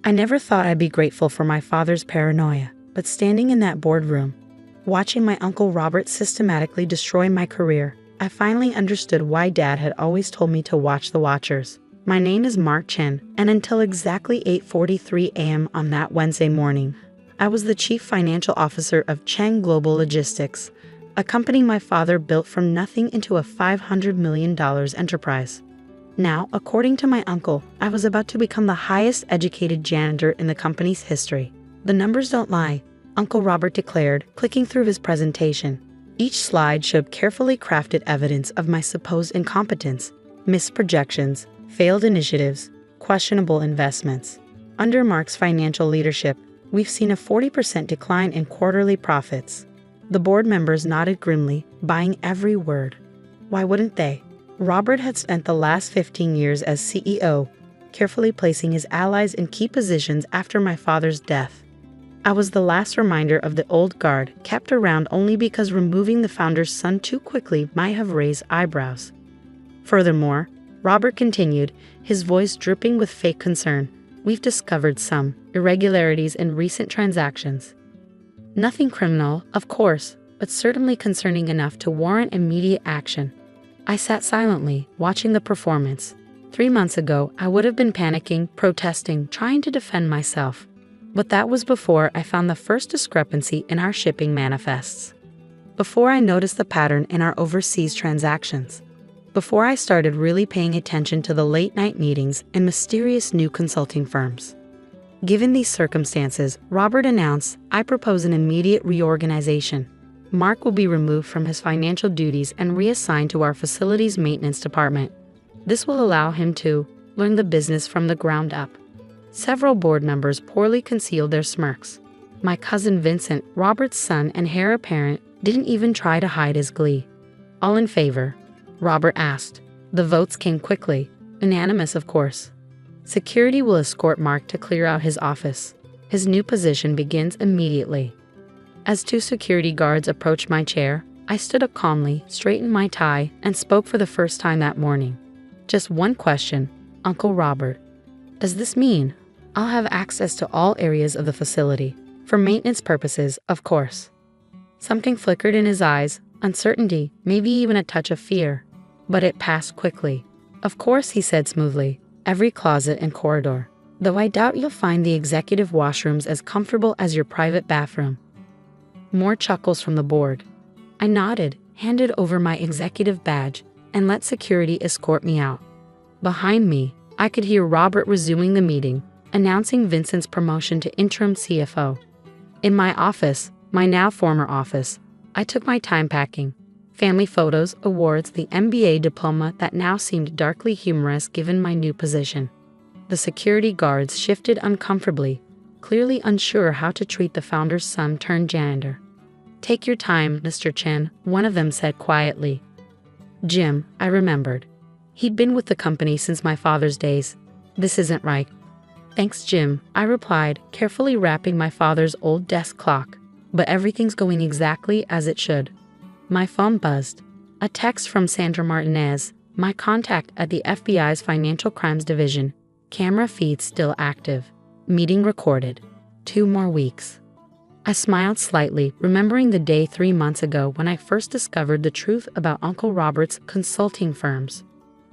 I never thought I'd be grateful for my father's paranoia, but standing in that boardroom, watching my Uncle Robert systematically destroy my career, I finally understood why Dad had always told me to watch the watchers. My name is Mark Chen, and until exactly 8:43 a.m. on that Wednesday morning, I was the Chief Financial Officer of Cheng Global Logistics, a company my father built from nothing into a $500 million enterprise. Now, according to my uncle, I was about to become the highest educated janitor in the company's history. The numbers don't lie, Uncle Robert declared, clicking through his presentation. Each slide showed carefully crafted evidence of my supposed incompetence, missed projections, failed initiatives, questionable investments. Under Mark's financial leadership, we've seen a 40% decline in quarterly profits. The board members nodded grimly, buying every word. Why wouldn't they? Robert had spent the last 15 years as CEO, carefully placing his allies in key positions after my father's death. I was the last reminder of the old guard, kept around only because removing the founder's son too quickly might have raised eyebrows. Furthermore, Robert continued, his voice dripping with fake concern, we've discovered some irregularities in recent transactions. Nothing criminal, of course, but certainly concerning enough to warrant immediate action. I sat silently, watching the performance. 3 months ago, I would have been panicking, protesting, trying to defend myself. But that was before I found the first discrepancy in our shipping manifests. Before I noticed the pattern in our overseas transactions. Before I started really paying attention to the late-night meetings and mysterious new consulting firms. Given these circumstances, Robert announced, I propose an immediate reorganization. Mark will be removed from his financial duties and reassigned to our facilities maintenance department. This will allow him to learn the business from the ground up. Several board members poorly concealed their smirks. My cousin Vincent, Robert's son and heir apparent, didn't even try to hide his glee. All in favor? Robert asked. The votes came quickly. Unanimous, of course. Security will escort Mark to clear out his office. His new position begins immediately. As 2 security guards approached my chair, I stood up calmly, straightened my tie, and spoke for the first time that morning. Just one question, Uncle Robert. Does this mean I'll have access to all areas of the facility? For maintenance purposes, of course. Something flickered in his eyes, uncertainty, maybe even a touch of fear. But it passed quickly. Of course, he said smoothly, every closet and corridor. Though I doubt you'll find the executive washrooms as comfortable as your private bathroom. More chuckles from the board. I nodded, handed over my executive badge, and let security escort me out. Behind me, I could hear Robert resuming the meeting, announcing Vincent's promotion to interim CFO. In my office, my now former office, I took my time packing. Family photos, awards, the MBA diploma that now seemed darkly humorous given my new position. The security guards shifted uncomfortably, clearly unsure how to treat the founder's son turned janitor. Take your time, Mr. Chen, one of them said quietly. Jim, I remembered. He'd been with the company since my father's days. This isn't right. Thanks, Jim, I replied, carefully wrapping my father's old desk clock. But everything's going exactly as it should. My phone buzzed. A text from Sandra Martinez, my contact at the FBI's Financial Crimes Division. Camera feed still active. Meeting recorded. 2 more weeks. I smiled slightly, remembering the day 3 months ago when I first discovered the truth about Uncle Robert's consulting firms.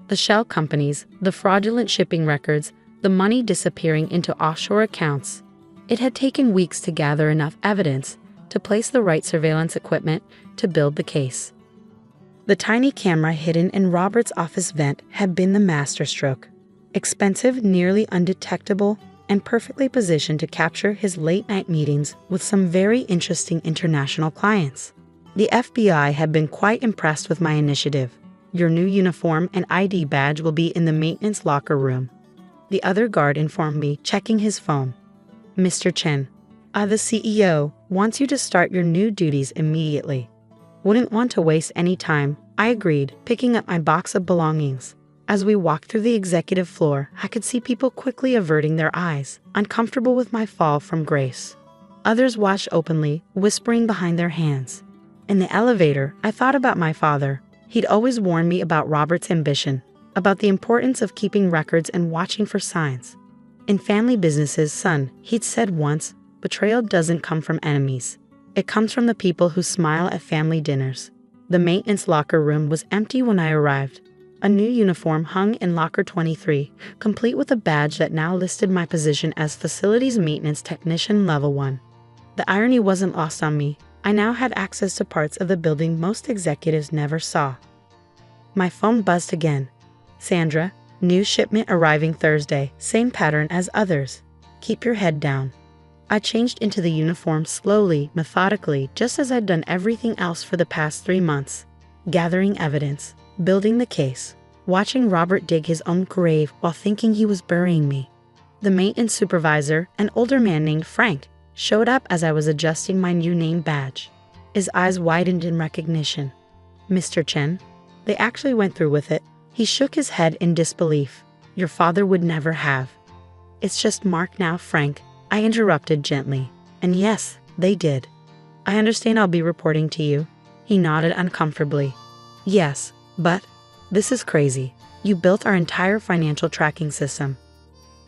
The shell companies, the fraudulent shipping records, the money disappearing into offshore accounts. It had taken weeks to gather enough evidence to place the right surveillance equipment to build the case. The tiny camera hidden in Robert's office vent had been the masterstroke. Expensive, nearly undetectable, and perfectly positioned to capture his late-night meetings with some very interesting international clients. The FBI had been quite impressed with my initiative. Your new uniform and ID badge will be in the maintenance locker room. The other guard informed me, checking his phone. Mr. Chen, the CEO wants you to start your new duties immediately. Wouldn't want to waste any time, I agreed, picking up my box of belongings. As we walked through the executive floor, I could see people quickly averting their eyes, uncomfortable with my fall from grace. Others watched openly, whispering behind their hands. In the elevator, I thought about my father. He'd always warned me about Robert's ambition, about the importance of keeping records and watching for signs. In family businesses, son, he'd said once, betrayal doesn't come from enemies. It comes from the people who smile at family dinners. The maintenance locker room was empty when I arrived. A new uniform hung in locker 23, complete with a badge that now listed my position as Facilities Maintenance Technician Level 1. The irony wasn't lost on me. I now had access to parts of the building most executives never saw. My phone buzzed again. Sandra, new shipment arriving Thursday, same pattern as others. Keep your head down. I changed into the uniform slowly, methodically, just as I'd done everything else for the past 3 months. Gathering evidence, building the case, watching Robert dig his own grave while thinking he was burying me. The maintenance supervisor, an older man named Frank, showed up as I was adjusting my new name badge. His eyes widened in recognition. Mr. Chen? They actually went through with it. He shook his head in disbelief. Your father would never have. It's just Mark now, Frank, I interrupted gently. And yes, they did. I understand I'll be reporting to you. He nodded uncomfortably. Yes, but this is crazy. You built our entire financial tracking system.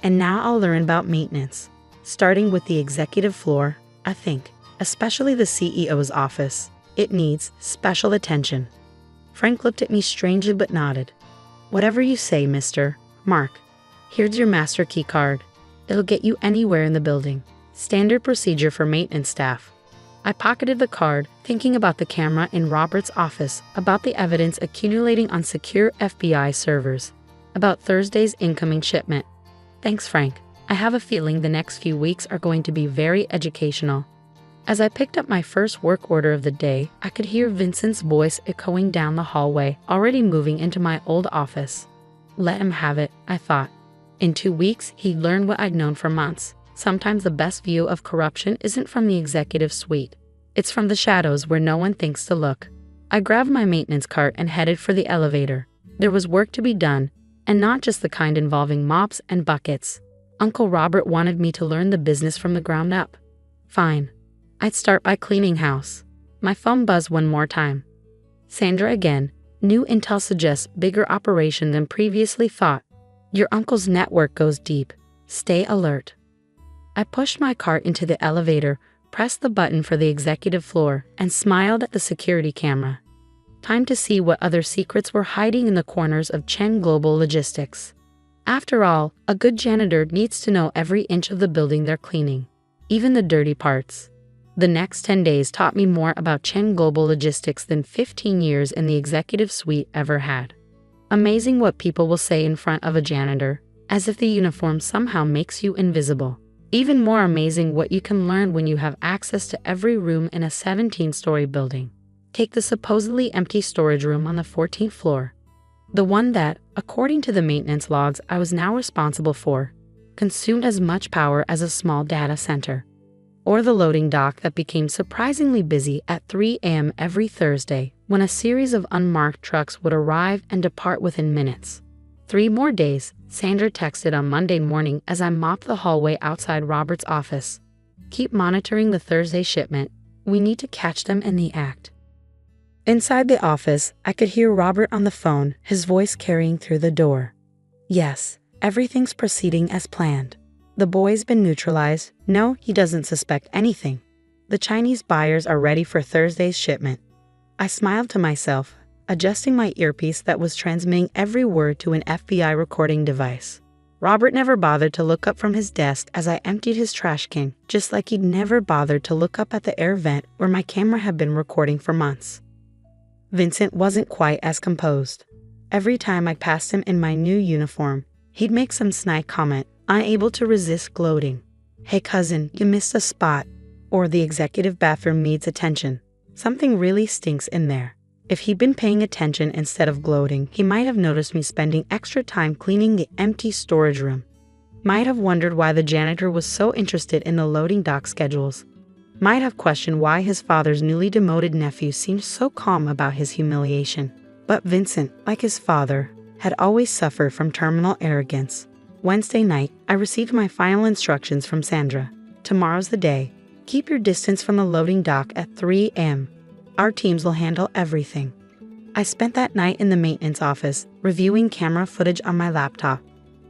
And now I'll learn about maintenance. Starting with the executive floor, I think, especially the CEO's office. It needs special attention. Frank looked at me strangely but nodded. Whatever you say, Mr. Mark. Here's your master key card. It'll get you anywhere in the building. Standard procedure for maintenance staff. I pocketed the card, thinking about the camera in Robert's office, about the evidence accumulating on secure FBI servers, about Thursday's incoming shipment. Thanks, Frank. I have a feeling the next few weeks are going to be very educational. As I picked up my first work order of the day, I could hear Vincent's voice echoing down the hallway, already moving into my old office. Let him have it, I thought. In 2 weeks, he'd learn what I'd known for months. Sometimes the best view of corruption isn't from the executive suite. It's from the shadows where no one thinks to look. I grabbed my maintenance cart and headed for the elevator. There was work to be done, and not just the kind involving mops and buckets. Uncle Robert wanted me to learn the business from the ground up. Fine. I'd start by cleaning house. My phone buzzed one more time. Sandra again. New intel suggests bigger operation than previously thought. Your uncle's network goes deep. Stay alert. I pushed my cart into the elevator, pressed the button for the executive floor, and smiled at the security camera. Time to see what other secrets were hiding in the corners of Chen Global Logistics. After all, a good janitor needs to know every inch of the building they're cleaning, even the dirty parts. The next 10 days taught me more about Chen Global Logistics than 15 years in the executive suite ever had. Amazing what people will say in front of a janitor, as if the uniform somehow makes you invisible. Even more amazing what you can learn when you have access to every room in a 17-story building. Take the supposedly empty storage room on the 14th floor. The one that, according to the maintenance logs I was now responsible for, consumed as much power as a small data center. Or the loading dock that became surprisingly busy at 3 a.m. every Thursday when a series of unmarked trucks would arrive and depart within minutes. 3 more days, Sandra texted on Monday morning as I mopped the hallway outside Robert's office. Keep monitoring the Thursday shipment. We need to catch them in the act. Inside the office, I could hear Robert on the phone, his voice carrying through the door. Yes, everything's proceeding as planned. The boy's been neutralized. No, he doesn't suspect anything. The Chinese buyers are ready for Thursday's shipment. I smiled to myself, adjusting my earpiece that was transmitting every word to an FBI recording device. Robert never bothered to look up from his desk as I emptied his trash can, just like he'd never bothered to look up at the air vent where my camera had been recording for months. Vincent wasn't quite as composed. Every time I passed him in my new uniform, he'd make some snide comment, unable to resist gloating. Hey cousin, you missed a spot. Or the executive bathroom needs attention. Something really stinks in there. If he'd been paying attention instead of gloating, he might have noticed me spending extra time cleaning the empty storage room. Might have wondered why the janitor was so interested in the loading dock schedules. Might have questioned why his father's newly demoted nephew seemed so calm about his humiliation. But Vincent, like his father, had always suffered from terminal arrogance. Wednesday night, I received my final instructions from Sandra. Tomorrow's the day. Keep your distance from the loading dock at 3 a.m. Our teams will handle everything. I spent that night in the maintenance office, reviewing camera footage on my laptop.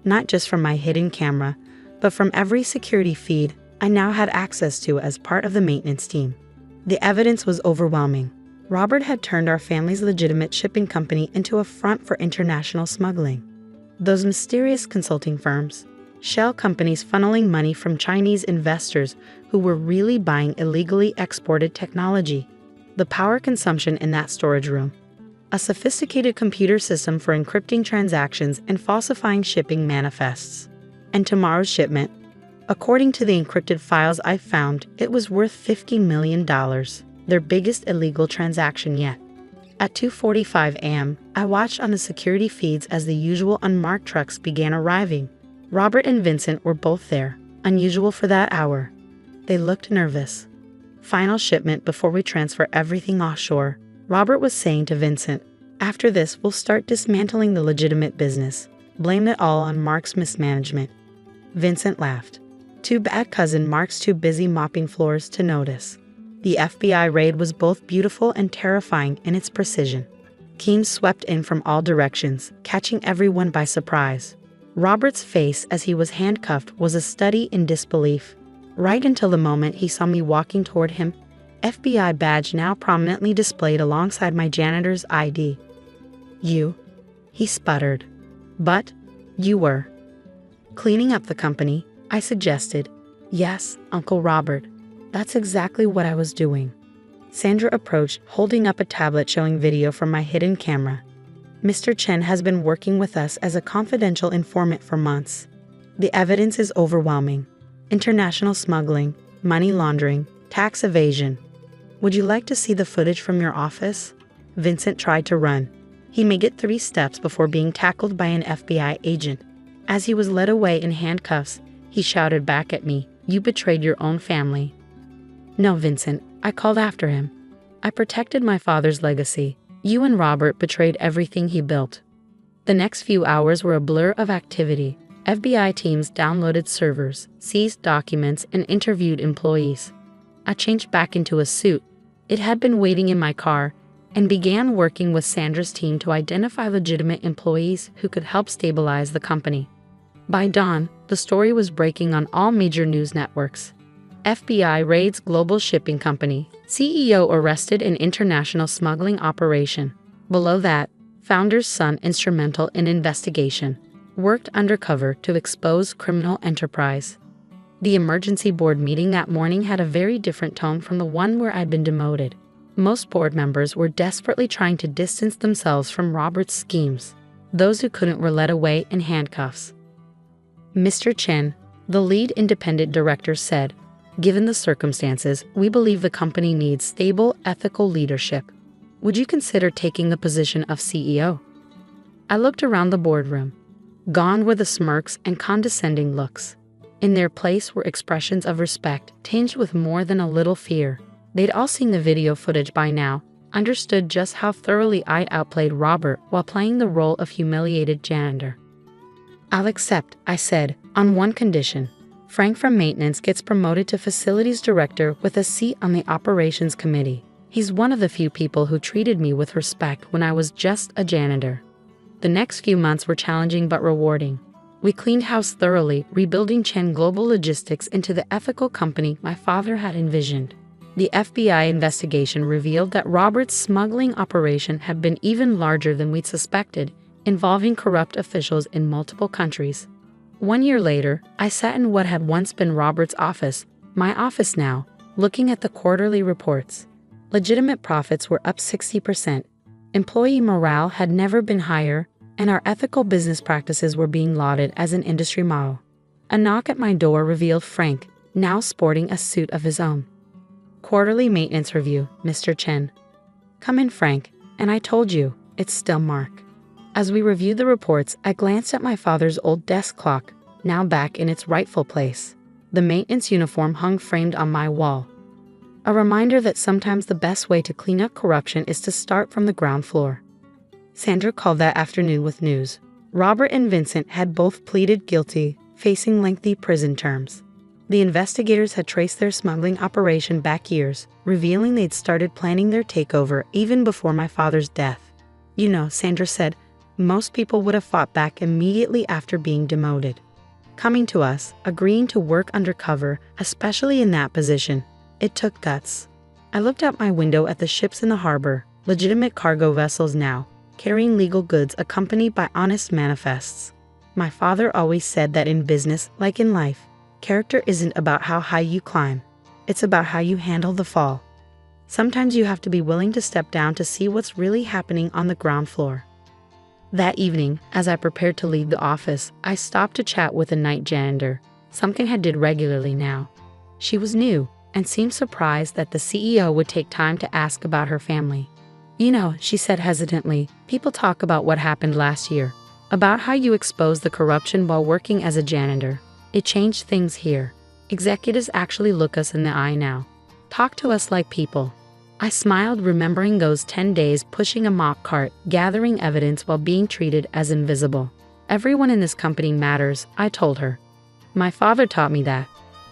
Not just from my hidden camera, but from every security feed I now had access to as part of the maintenance team. The evidence was overwhelming. Robert had turned our family's legitimate shipping company into a front for international smuggling. Those mysterious consulting firms, shell companies funneling money from Chinese investors who were really buying illegally exported technology. The power consumption in that storage room. A sophisticated computer system for encrypting transactions and falsifying shipping manifests. And tomorrow's shipment. According to the encrypted files I found, it was worth $50 million, their biggest illegal transaction yet. At 2:45 a.m., I watched on the security feeds as the usual unmarked trucks began arriving. Robert and Vincent were both there, unusual for that hour. They looked nervous. Final shipment before we transfer everything offshore, Robert was saying to Vincent. After this, we'll start dismantling the legitimate business. Blame it all on Mark's mismanagement. Vincent laughed. Too bad cousin Mark's too busy mopping floors to notice. The FBI raid was both beautiful and terrifying in its precision. Teams swept in from all directions, catching everyone by surprise. Robert's face as he was handcuffed was a study in disbelief. Right until the moment he saw me walking toward him, FBI badge now prominently displayed alongside my janitor's ID. You? He sputtered. But, you were. Cleaning up the company, I suggested. Yes, Uncle Robert. That's exactly what I was doing. Sandra approached, holding up a tablet showing video from my hidden camera. Mr. Chen has been working with us as a confidential informant for months. The evidence is overwhelming. International smuggling, money laundering, tax evasion. Would you like to see the footage from your office? Vincent tried to run. He made it 3 steps before being tackled by an FBI agent. As he was led away in handcuffs, he shouted back at me, "You betrayed your own family." No, Vincent, I called after him. I protected my father's legacy. You and Robert betrayed everything he built. The next few hours were a blur of activity. FBI teams downloaded servers, seized documents, and interviewed employees. I changed back into a suit. It had been waiting in my car, and began working with Sandra's team to identify legitimate employees who could help stabilize the company. By dawn, the story was breaking on all major news networks. FBI raids global shipping company, CEO arrested in international smuggling operation. Below that, founder's son instrumental in investigation, worked undercover to expose criminal enterprise. The emergency board meeting that morning had a very different tone from the one where I'd been demoted. Most board members were desperately trying to distance themselves from Robert's schemes. Those who couldn't were led away in handcuffs. Mr. Chen, the lead independent director, said, "Given the circumstances, we believe the company needs stable, ethical leadership. Would you consider taking the position of CEO?" I looked around the boardroom. Gone were the smirks and condescending looks. In their place were expressions of respect, tinged with more than a little fear. They'd all seen the video footage by now, understood just how thoroughly I outplayed Robert while playing the role of humiliated janitor. "I'll accept," I said, "on one condition. Frank from maintenance gets promoted to facilities director with a seat on the operations committee. He's one of the few people who treated me with respect when I was just a janitor." The next few months were challenging but rewarding. We cleaned house thoroughly, rebuilding Chen Global Logistics into the ethical company my father had envisioned. The FBI investigation revealed that Robert's smuggling operation had been even larger than we'd suspected, involving corrupt officials in multiple countries. 1 year later, I sat in what had once been Robert's office, my office now, looking at the quarterly reports. Legitimate profits were up 60%. Employee morale had never been higher, and our ethical business practices were being lauded as an industry model. A knock at my door revealed Frank, now sporting a suit of his own. "Quarterly maintenance review, Mr. Chen." "Come in, Frank, and I told you, it's still Mark." As we reviewed the reports, I glanced at my father's old desk clock, now back in its rightful place. The maintenance uniform hung framed on my wall. A reminder that sometimes the best way to clean up corruption is to start from the ground floor. Sandra called that afternoon with news. Robert and Vincent had both pleaded guilty, facing lengthy prison terms. The investigators had traced their smuggling operation back years, revealing they'd started planning their takeover even before my father's death. "You know," Sandra said, "most people would have fought back immediately after being demoted. coming to us, agreeing to work undercover, especially in that position. It took guts. I looked out my window at the ships in the harbor, legitimate cargo vessels now, carrying legal goods accompanied by honest manifests. My father always said that in business, like in life, character isn't about how high you climb. It's about how you handle the fall. Sometimes you have to be willing to step down to see what's really happening on the ground floor. That evening, as I prepared to leave the office, I stopped to chat with a night janitor, something I did regularly now. She was new and seemed surprised that the CEO would take time to ask about her family. You know, she said hesitantly, people talk about what happened last year, about how you exposed the corruption while working as a janitor. It changed things here. Executives actually look us in the eye now. Talk to us like people. I smiled, remembering those 10 days pushing a mop cart, gathering evidence while being treated as invisible. Everyone in this company matters, I told her. My father taught me that.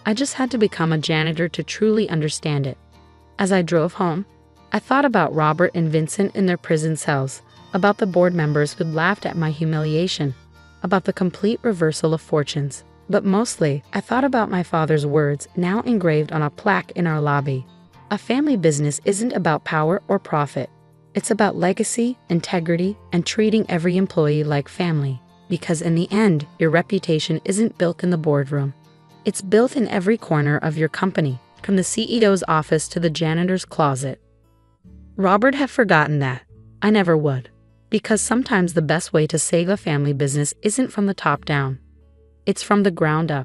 I just had to become a janitor to truly understand it. As I drove home, I thought about Robert and Vincent in their prison cells, about the board members who'd laughed at my humiliation, about the complete reversal of fortunes. But mostly, I thought about my father's words now engraved on a plaque in our lobby. A family business isn't about power or profit. It's about legacy, integrity, and treating every employee like family. Because in the end, your reputation isn't built in the boardroom. It's built in every corner of your company, from the CEO's office to the janitor's closet. Robert had forgotten that. I never would. Because sometimes the best way to save a family business isn't from the top down. It's from the ground up.